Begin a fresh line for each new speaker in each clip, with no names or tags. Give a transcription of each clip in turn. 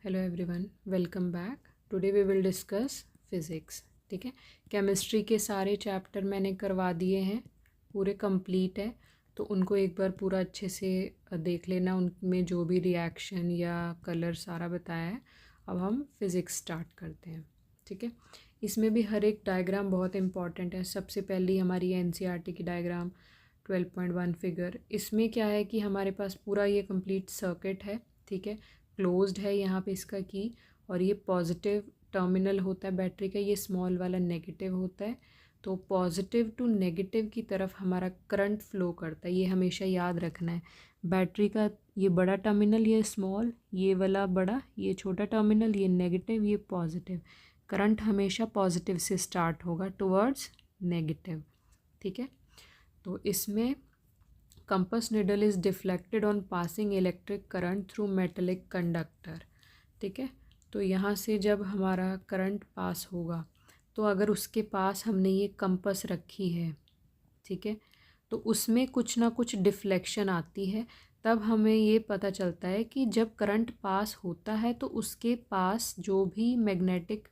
Hello everyone, welcome back. Today we will discuss physics. ठीक है, chemistry के सारे चैप्टर मैंने करवा दिए हैं, पूरे कंप्लीट है, तो उनको एक बार पूरा अच्छे से देख लेना। उनमें जो भी रिएक्शन या कलर सारा बताया है। अब हम फिज़िक्स स्टार्ट करते हैं। ठीक है, इसमें भी हर एक डायग्राम बहुत इंपॉर्टेंट है। सबसे पहली हमारी एनसीईआरटी की डायग्राम 12.1 फिगर। इसमें क्या है कि हमारे पास पूरा ये कंप्लीट सर्किट है। ठीक है, क्लोज्ड है यहाँ पे इसका की, और ये पॉजिटिव टर्मिनल होता है बैटरी का, ये स्मॉल वाला नेगेटिव होता है। तो पॉजिटिव टू नेगेटिव की तरफ हमारा करंट फ्लो करता है, ये हमेशा याद रखना है। बैटरी का ये बड़ा टर्मिनल, ये स्मॉल, ये वाला बड़ा, ये छोटा टर्मिनल, ये नेगेटिव, ये पॉजिटिव। करंट हमेशा पॉजिटिव से स्टार्ट होगा टुवर्ड्स नेगेटिव। ठीक है, तो इसमें compass needle is deflected on passing electric current through metallic conductor. ठीक है, तो यहाँ से जब हमारा करंट पास होगा, तो अगर उसके पास हमने ये कंपस रखी है, ठीक है, तो उसमें कुछ ना कुछ डिफ्लेक्शन आती है। तब हमें ये पता चलता है कि जब करंट पास होता है तो उसके पास जो भी मैग्नेटिक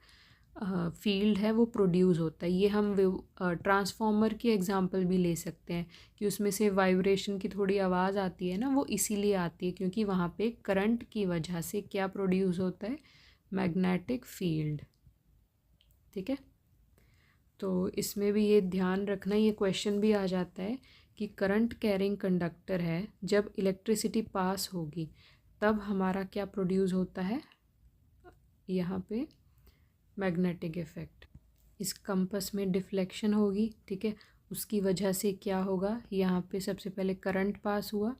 फील्ड है वो प्रोड्यूस होता है। ये हम ट्रांसफॉर्मर की एग्जांपल भी ले सकते हैं कि उसमें से वाइब्रेशन की थोड़ी आवाज़ आती है ना, वो इसीलिए आती है क्योंकि वहाँ पे करंट की वजह से क्या प्रोड्यूस होता है, मैग्नेटिक फील्ड। ठीक है, तो इसमें भी ये ध्यान रखना, ये क्वेश्चन भी आ जाता है कि करंट कैरिंग कंडक्टर है, जब इलेक्ट्रिसिटी पास होगी तब हमारा क्या प्रोड्यूस होता है, यहाँ पे मैग्नेटिक इफ़ेक्ट। इस कंपस में डिफ्लेक्शन होगी। ठीक है, उसकी वजह से क्या होगा, यहाँ पे सबसे पहले करंट पास हुआ,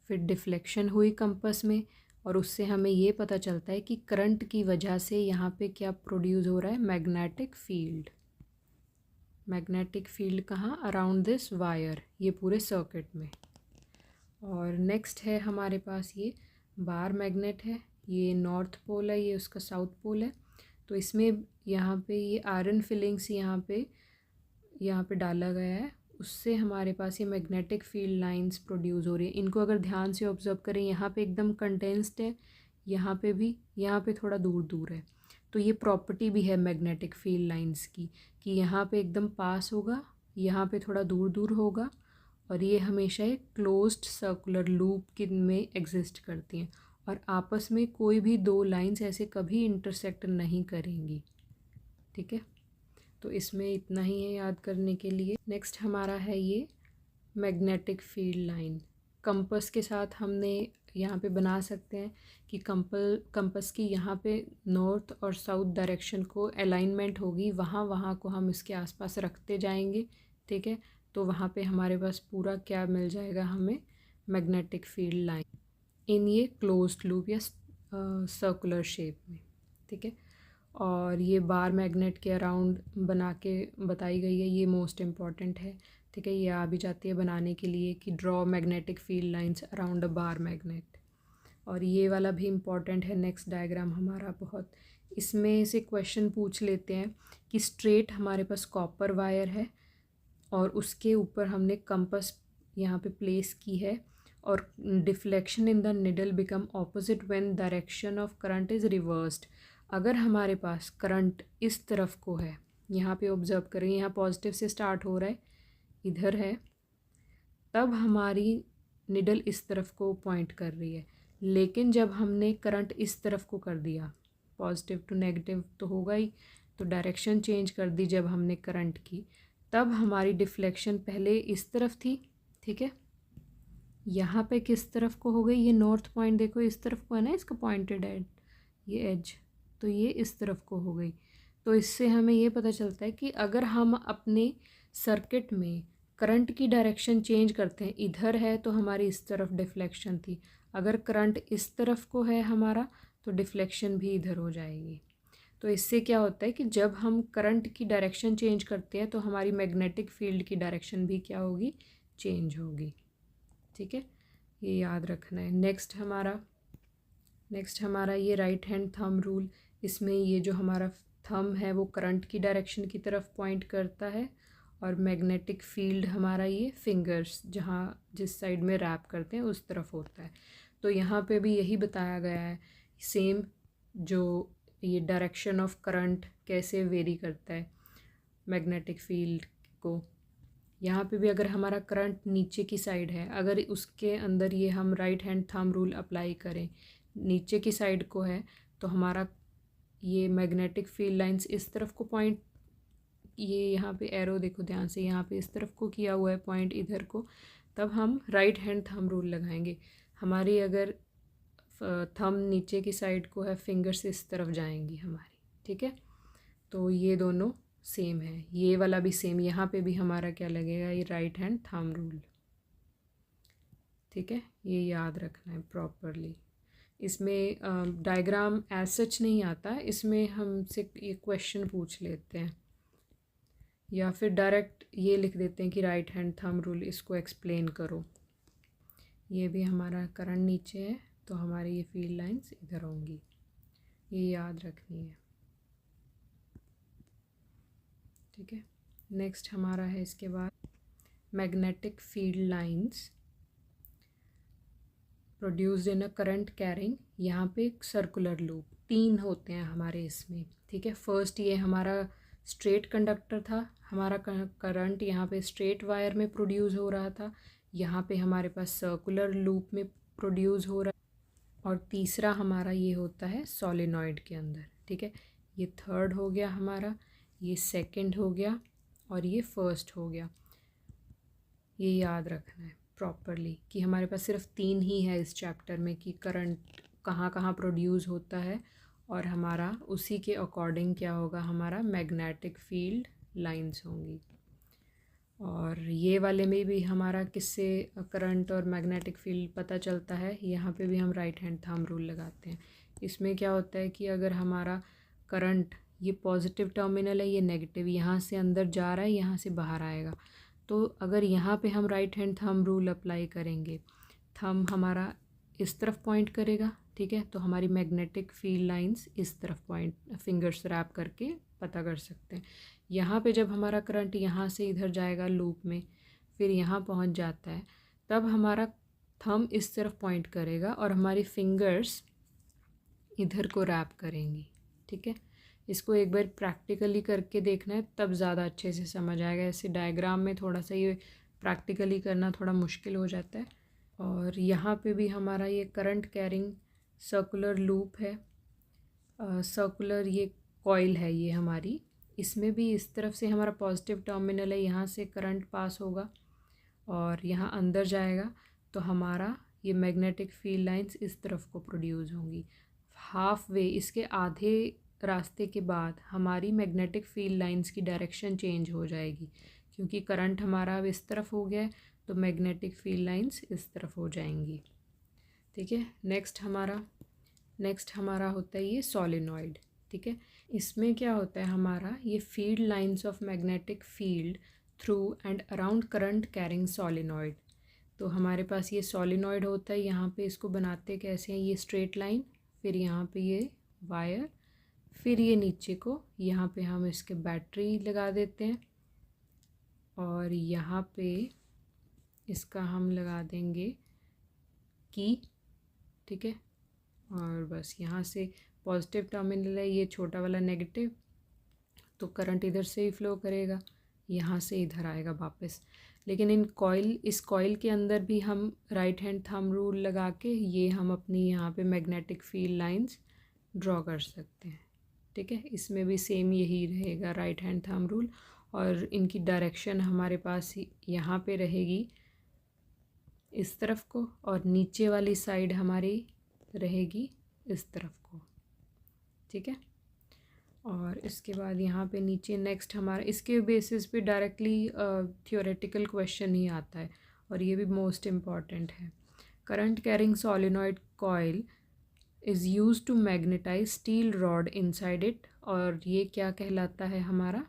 फिर डिफ्लेक्शन हुई कंपस में, और उससे हमें ये पता चलता है कि करंट की वजह से यहाँ पे क्या प्रोड्यूस हो रहा है, मैग्नेटिक फील्ड। मैग्नेटिक फील्ड कहाँ, अराउंड दिस वायर, ये पूरे सर्किट में। और नेक्स्ट है हमारे पास ये बार मैग्नेट है, ये नॉर्थ पोल है, ये उसका साउथ पोल है। तो इसमें यहाँ पे ये आयरन फिलिंग्स यहाँ पे डाला गया है, उससे हमारे पास ये मैग्नेटिक फील्ड लाइंस प्रोड्यूस हो रही है। इनको अगर ध्यान से ऑब्जर्व करें, यहाँ पे एकदम कंडेंस्ड है, यहाँ पे भी, यहाँ पे थोड़ा दूर दूर है। तो ये प्रॉपर्टी भी है मैग्नेटिक फील्ड लाइंस की कि यहाँ पे एकदम पास होगा, यहाँ पे थोड़ा दूर दूर होगा, और ये हमेशा एक क्लोज्ड सर्कुलर लूप के में एग्जिस्ट करती हैं, और आपस में कोई भी दो लाइंस ऐसे कभी इंटरसेक्ट नहीं करेंगी। ठीक है, तो इसमें इतना ही है याद करने के लिए। नेक्स्ट हमारा है ये मैग्नेटिक फील्ड लाइन। कंपस के साथ हमने यहाँ पे बना सकते हैं कि कंपस की यहाँ पे नॉर्थ और साउथ डायरेक्शन को अलाइनमेंट होगी, वहाँ को हम इसके आसपास रखते जाएंगे। ठीक है, तो वहाँ पे हमारे पास पूरा क्या मिल जाएगा, हमें मैग्नेटिक फील्ड लाइन इन ये क्लोज्ड लूप या सर्कुलर शेप में। ठीक है, और ये बार मैग्नेट के अराउंड बना के बताई गई है, ये मोस्ट इम्पॉर्टेंट है। ठीक है, ये आ भी जाती है बनाने के लिए कि draw magnetic field lines around a bar magnet. और ये वाला भी इम्पॉर्टेंट है, नेक्स्ट डायग्राम हमारा बहुत, इसमें से क्वेश्चन पूछ लेते हैं कि स्ट्रेट हमारे पास कॉपर वायर है, और उसके ऊपर हमने कंपस यहाँ पे प्लेस की है, और deflection in the needle become opposite when direction of current is reversed. अगर हमारे पास करंट इस तरफ को है, यहाँ पे ऑब्जर्व करें, यहाँ पॉजिटिव से स्टार्ट हो रहा है, इधर है, तब हमारी निडल इस तरफ को पॉइंट कर रही है। लेकिन जब हमने करंट इस तरफ को कर दिया, पॉजिटिव टू नेगेटिव तो होगा ही, तो डायरेक्शन चेंज कर दी जब हमने करंट की, तब हमारी डिफ्लेक्शन पहले इस तरफ थी। ठीक है, यहाँ पे किस तरफ को हो गई, ये नॉर्थ पॉइंट देखो इस तरफ को है ना, इसका पॉइंटेड एज, ये एज, तो ये इस तरफ को हो गई। तो इससे हमें ये पता चलता है कि अगर हम अपने सर्किट में करंट की डायरेक्शन चेंज करते हैं, इधर है तो हमारी इस तरफ डिफ्लेक्शन थी, अगर करंट इस तरफ को है हमारा तो डिफ्लेक्शन भी इधर हो जाएगी। तो इससे क्या होता है कि जब हम करंट की डायरेक्शन चेंज करते हैं तो हमारी मैग्नेटिक फील्ड की डायरेक्शन भी क्या होगी, चेंज होगी। ठीक है, ये याद रखना है। नेक्स्ट हमारा ये राइट हैंड थंब रूल। इसमें ये जो हमारा थंब है वो करंट की डायरेक्शन की तरफ पॉइंट करता है, और मैग्नेटिक फील्ड हमारा ये फिंगर्स जिस साइड में रैप करते हैं उस तरफ होता है। तो यहाँ पे भी यही बताया गया है, सेम जो ये डायरेक्शन ऑफ करंट कैसे वेरी करता है मैग्नेटिक फील्ड को, यहाँ पे भी अगर हमारा करंट नीचे की साइड है, अगर उसके अंदर ये हम right hand thumb rule apply करें, नीचे की साइड को है, तो हमारा ये मैग्नेटिक फील्ड लाइंस इस तरफ को पॉइंट, ये यहाँ पे एरो देखो ध्यान से, यहाँ पे इस तरफ को किया हुआ है पॉइंट इधर को, तब हम राइट हैंड थंब रूल लगाएंगे। हमारी अगर थंब नीचे की साइड को है, फिंगर्स इस तरफ जाएंगी हमारी, ठीक है। तो ये दोनों सेम है, ये वाला भी सेम, यहाँ पे भी हमारा क्या लगेगा, ये राइट हैंड थंब रूल, ठीक है। ये याद रखना है प्रॉपरली। इसमें डायग्राम एज सच नहीं आता, इसमें हमसे ये क्वेश्चन पूछ लेते हैं, या फिर डायरेक्ट ये लिख देते हैं कि राइट हैंड थंब रूल, इसको एक्सप्लेन करो। ये भी हमारा करंट नीचे है, तो हमारी ये फील्ड लाइंस इधर होंगी, ये याद रखनी है, ठीक है। नेक्स्ट हमारा है इसके बाद magnetic field lines produced in a current carrying, यहाँ पे एक सर्कुलर लूप, 3 होते हैं हमारे इसमें, ठीक है। फर्स्ट ये हमारा स्ट्रेट कंडक्टर था, हमारा करंट यहाँ पे स्ट्रेट वायर में प्रोड्यूस हो रहा था, यहाँ पे हमारे पास सर्कुलर लूप में प्रोड्यूस हो रहा है, और तीसरा हमारा ये होता है सॉलिनॉइड के अंदर, ठीक है। ये थर्ड हो गया हमारा, ये सेकंड हो गया, और ये फर्स्ट हो गया। ये याद रखना है प्रॉपरली कि हमारे पास सिर्फ 3 ही है इस चैप्टर में, कि करंट कहाँ कहाँ प्रोड्यूस होता है, और हमारा उसी के अकॉर्डिंग क्या होगा, हमारा मैग्नेटिक फील्ड लाइंस होंगी। और ये वाले में भी हमारा किससे करंट और मैग्नेटिक फील्ड पता चलता है, यहाँ पे भी हम राइट हैंड थंब रूल लगाते हैं। इसमें क्या होता है कि अगर हमारा करंट, ये पॉजिटिव टर्मिनल है, ये नेगेटिव, यहाँ से अंदर जा रहा है, यहाँ से बाहर आएगा, तो अगर यहाँ पे हम right hand thumb rule apply करेंगे, थंब हमारा इस तरफ पॉइंट करेगा, ठीक है, तो हमारी मैग्नेटिक फील्ड लाइंस इस तरफ पॉइंट, फिंगर्स रैप करके पता कर सकते हैं। यहाँ पे जब हमारा करंट यहाँ से इधर जाएगा लूप में, फिर यहाँ पहुँच जाता है, तब हमारा थंब इस तरफ पॉइंट करेगा और हमारी फिंगर्स इधर को रैप करेंगी, ठीक है। इसको एक बार प्रैक्टिकली करके देखना है, तब ज़्यादा अच्छे से समझ आएगा। ऐसे डायग्राम में थोड़ा सा ये प्रैक्टिकली करना थोड़ा मुश्किल हो जाता है। और यहाँ पे भी हमारा ये करंट कैरिंग सर्कुलर लूप है, सर्कुलर ये कॉइल है ये हमारी, इसमें भी इस तरफ से हमारा पॉजिटिव टर्मिनल है, यहाँ से करंट पास होगा और यहाँ अंदर जाएगा, तो हमारा ये मैग्नेटिक फील्ड लाइंस इस तरफ को प्रोड्यूस होंगी। हाफ वे, इसके आधे रास्ते के बाद हमारी मैग्नेटिक फील्ड लाइंस की डायरेक्शन चेंज हो जाएगी, क्योंकि करंट हमारा अब इस तरफ हो गया है, तो मैग्नेटिक फील्ड लाइंस इस तरफ हो जाएंगी, ठीक है। नेक्स्ट हमारा होता है ये सॉलिनॉइड, ठीक है। इसमें क्या होता है, हमारा ये field lines of magnetic field through and around current carrying solenoid. तो हमारे पास ये सॉलिनॉइड होता है, यहाँ पे इसको बनाते कैसे हैं, ये स्ट्रेट लाइन, फिर यहाँ पे ये वायर, फिर ये नीचे को यहाँ पे हम इसके बैटरी लगा देते हैं, और यहाँ पे इसका हम लगा देंगे की, ठीक है। और बस यहाँ से पॉजिटिव टर्मिनल है, ये छोटा वाला नेगेटिव, तो करंट इधर से ही फ्लो करेगा, यहाँ से इधर आएगा वापस। लेकिन इस कॉइल के अंदर भी हम राइट हैंड थंब रूल लगा के ये हम अपनी यहाँ पे मैग्नेटिक फील्ड लाइंस ड्रॉ कर सकते हैं, ठीक है। इसमें भी सेम यही रहेगा राइट हैंड थंब रूल, और इनकी डायरेक्शन हमारे पास यहाँ पे रहेगी इस तरफ को, और नीचे वाली साइड हमारी रहेगी इस तरफ को, ठीक है। और इसके बाद यहाँ पे नीचे नेक्स्ट हमारा इसके बेसिस पे डायरेक्टली थियोरेटिकल क्वेश्चन ही आता है, और ये भी मोस्ट इम्पॉर्टेंट है। Current carrying solenoid coil is use to magnetize steel rod inside it, और ये क्या कहलाता है, हमारा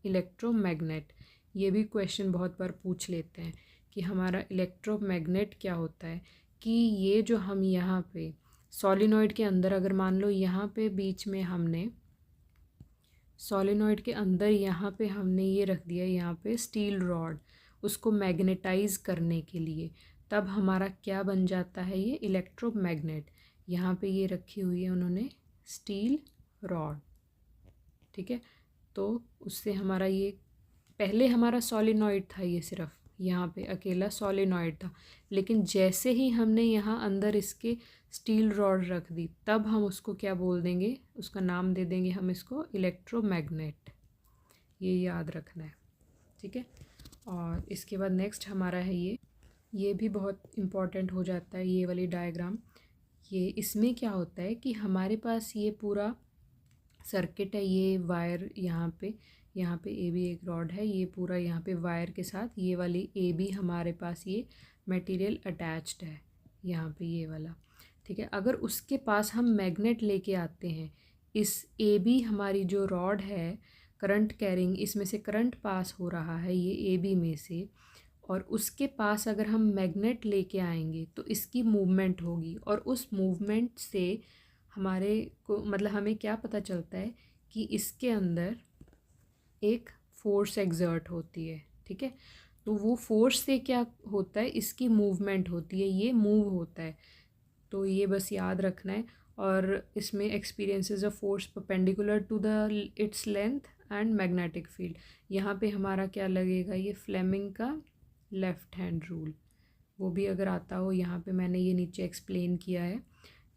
इलेक्ट्रोमैग्नेट। ये भी क्वेश्चन बहुत बार पूछ लेते हैं कि हमारा इलेक्ट्रोमैग्नेट क्या होता है, कि ये जो हम यहाँ पे सॉलिनॉइड के अंदर, अगर मान लो यहाँ पे बीच में हमने सॉलिनॉइड के अंदर यहाँ पे हमने ये रख दिया, यहाँ पे स्टील रॉड, उसको मैग्नेटाइज करने के लिए, तब हमारा क्या बन जाता है, ये इलेक्ट्रोमैग्नेट। यहाँ पे ये रखी हुई है उन्होंने स्टील रॉड, ठीक है। तो उससे हमारा ये पहले हमारा सॉलिनॉइड था, ये सिर्फ यहाँ पे अकेला सॉलिनॉइड था, लेकिन जैसे ही हमने यहाँ अंदर इसके स्टील रॉड रख दी तब हम उसको क्या बोल देंगे, उसका नाम दे देंगे हम इसको इलेक्ट्रोमैग्नेट। ये याद रखना है, ठीक है। और इसके बाद नेक्स्ट हमारा है ये भी बहुत इम्पॉर्टेंट हो जाता है ये वाली डायग्राम। ये इसमें क्या होता है कि हमारे पास ये पूरा सर्किट है, ये वायर यहाँ पे ए बी एक रॉड है, ये पूरा यहाँ पे वायर के साथ ये वाली ए बी हमारे पास ये मटेरियल अटैच्ड है यहाँ पे ये वाला, ठीक है। अगर उसके पास हम मैग्नेट लेके आते हैं, इस ए बी हमारी जो रॉड है करंट कैरिंग, इसमें से करंट पास हो रहा है ये ए बी में से, और उसके पास अगर हम मैग्नेट लेके आएंगे तो इसकी मूवमेंट होगी, और उस मूवमेंट से हमारे को मतलब हमें क्या पता चलता है कि इसके अंदर एक फोर्स एग्जर्ट होती है, ठीक है। तो वो फोर्स से क्या होता है, इसकी मूवमेंट होती है, ये मूव होता है। तो ये बस याद रखना है। और इसमें experiences of force perpendicular to the its length and magnetic field, यहाँ पे हमारा क्या लगेगा, ये फ्लेमिंग का लेफ़्ट हैंड रूल, वो भी अगर आता हो यहाँ पे मैंने ये नीचे एक्सप्लेन किया है,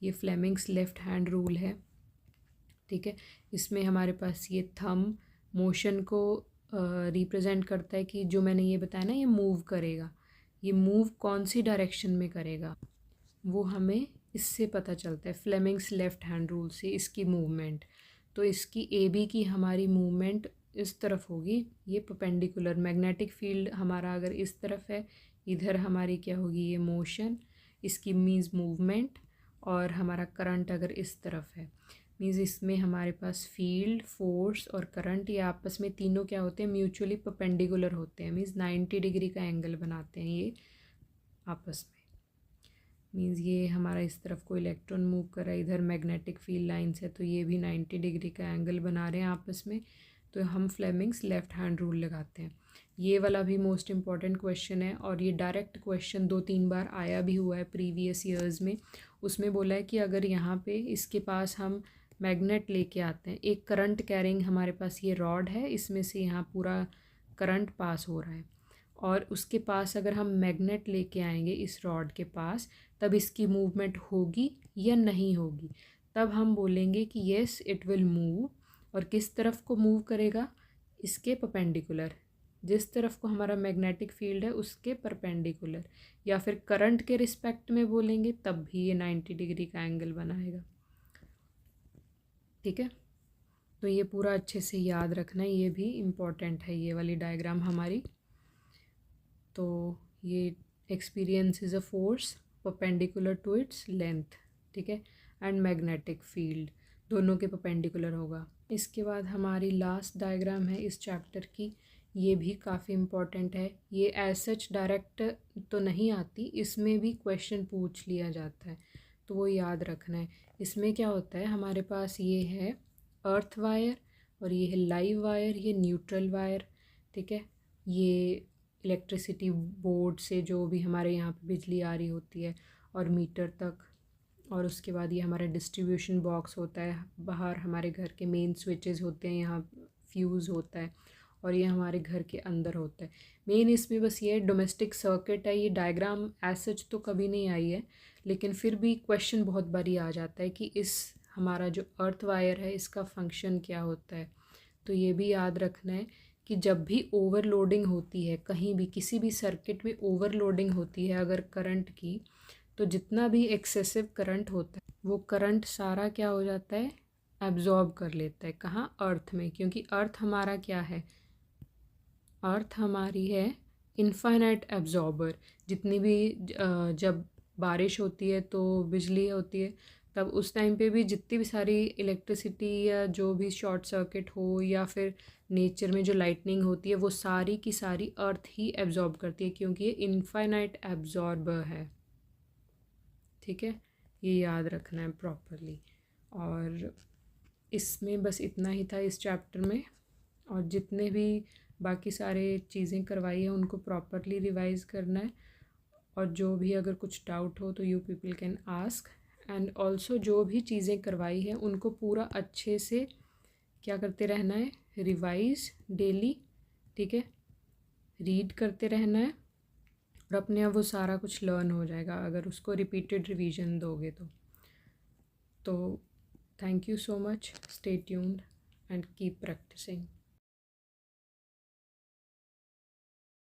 ये फ्लेमिंग्स लेफ़्ट हैंड रूल है, ठीक है। इसमें हमारे पास ये थंब मोशन को रिप्रेजेंट करता है कि जो मैंने ये बताया ना ये मूव करेगा, ये मूव कौन सी डायरेक्शन में करेगा वो हमें इससे पता चलता है, फ्लेमिंग्स लेफ़्ट हैंड रूल से इसकी मूवमेंट। तो इसकी ए बी की हमारी मूवमेंट इस तरफ होगी, ये परपेंडिकुलर, मैग्नेटिक फील्ड हमारा अगर इस तरफ है, इधर हमारी क्या होगी, ये मोशन, इसकी मीन्स मूवमेंट, और हमारा करंट अगर इस तरफ है मीन्स इसमें हमारे पास फील्ड, फोर्स और करंट, ये आपस में तीनों क्या होते हैं, म्यूचुअली परपेंडिकुलर होते हैं, मीन्स 90 डिग्री का एंगल बनाते हैं ये आपस में। मीन्स ये हमारा इस तरफ कोई इलेक्ट्रॉन मूव कर रहा है, इधर मैग्नेटिक फील्ड लाइन्स है, तो ये भी 90 डिग्री का एंगल बना रहे हैं आपस में, तो हम फ्लेमिंग्स लेफ़्ट हैंड रूल लगाते हैं। ये वाला भी मोस्ट इम्पॉर्टेंट क्वेश्चन है, और ये डायरेक्ट क्वेश्चन 2-3 बार आया भी हुआ है प्रीवियस ईयर्स में। उसमें बोला है कि अगर यहाँ पे इसके पास हम मैग्नेट लेके आते हैं, एक करंट कैरिंग हमारे पास ये रॉड है, इसमें से यहाँ पूरा करंट पास हो रहा है, और उसके पास अगर हम मैग्नेट लेके आएंगे इस रॉड के पास, तब इसकी मूवमेंट होगी या नहीं होगी, तब हम बोलेंगे कि येस इट विल मूव। और किस तरफ को मूव करेगा, इसके परपेंडिकुलर, जिस तरफ को हमारा मैग्नेटिक फील्ड है उसके परपेंडिकुलर, या फिर करंट के रिस्पेक्ट में बोलेंगे तब भी ये 90 डिग्री का एंगल बनाएगा, ठीक है। तो ये पूरा अच्छे से याद रखना है, ये भी इम्पॉर्टेंट है ये वाली डायग्राम हमारी। तो ये experience is a force perpendicular to its length, ठीक है, एंड मैग्नेटिक फील्ड दोनों के परपेंडिकुलर होगा। इसके बाद हमारी लास्ट डायग्राम है इस चैप्टर की, ये भी काफ़ी इम्पॉर्टेंट है। ये एज सच डायरेक्ट तो नहीं आती, इसमें भी क्वेश्चन पूछ लिया जाता है, तो वो याद रखना है। इसमें क्या होता है, हमारे पास ये है अर्थ वायर, और ये है लाइव वायर, ये न्यूट्रल वायर, ठीक है। ये इलेक्ट्रिसिटी बोर्ड से जो भी हमारे यहाँ पे बिजली आ रही होती है और मीटर तक, और उसके बाद ये हमारा डिस्ट्रीब्यूशन बॉक्स होता है, बाहर हमारे घर के मेन स्विचेस होते हैं, यहाँ फ्यूज़ होता है, और ये हमारे घर के अंदर होता है। मेन इसमें बस ये डोमेस्टिक सर्किट है, ये डायग्राम एज सच तो कभी नहीं आई है, लेकिन फिर भी क्वेश्चन बहुत बारी आ जाता है कि इस हमारा जो अर्थ वायर है इसका फंक्शन क्या होता है। तो ये भी याद रखना है कि जब भी ओवरलोडिंग होती है, कहीं भी किसी भी सर्किट में ओवरलोडिंग होती है अगर करंट की, तो जितना भी एक्सेसिव करंट होता है वो करंट सारा क्या हो जाता है, एब्जॉर्ब कर लेता है। कहाँ, अर्थ में, क्योंकि अर्थ हमारा क्या है, अर्थ हमारी है इनफाइनाइट एब्जॉर्बर। जितनी भी जब बारिश होती है तो बिजली होती है, तब उस टाइम पे भी जितनी भी सारी इलेक्ट्रिसिटी या जो भी शॉर्ट सर्किट हो या फिर नेचर में जो लाइटनिंग होती है वो सारी की सारी अर्थ ही एब्जॉर्ब करती है, क्योंकि ये इनफाइनाइट एब्जॉर्बर है, ठीक है। ये याद रखना है प्रॉपरली। और इसमें बस इतना ही था इस चैप्टर में, और जितने भी बाकी सारे चीज़ें करवाई है उनको प्रॉपरली रिवाइज़ करना है, और जो भी अगर कुछ डाउट हो तो you people can ask, and also जो भी चीज़ें करवाई है उनको पूरा अच्छे से क्या करते रहना है, रिवाइज डेली, ठीक है, रीड करते रहना है और अपने आप वो सारा कुछ लर्न हो जाएगा अगर उसको रिपीटेड रिवीजन दोगे तो thank you so much, stay tuned and keep practising.